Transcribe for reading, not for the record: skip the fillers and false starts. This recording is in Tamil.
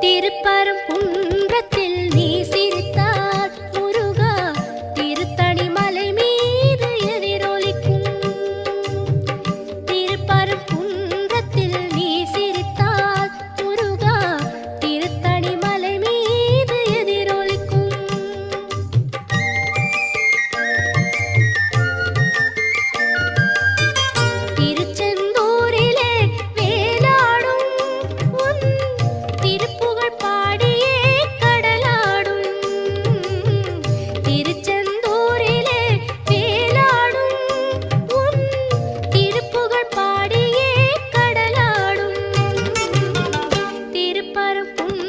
திருப்பரங்குன்றத்தில் நீ சிரித்தால் முருகா திருத்தணி மலை மீது எதிரொலிக்கும். திருப்பரங்குன்றத்தில் நீ சிரித்தால் முருகா திருத்தணி மலை மீது எதிரொலிக்கும். திருச்செந்தூரிலே வேலாடும் உன் திருப்புகழ் பாடியே கடலாடும். திருச்செந்தூரிலே வேலாடும் உன் திருப்புகழ் பாடியே கடலாடும். திருப்பரங்குன்றம்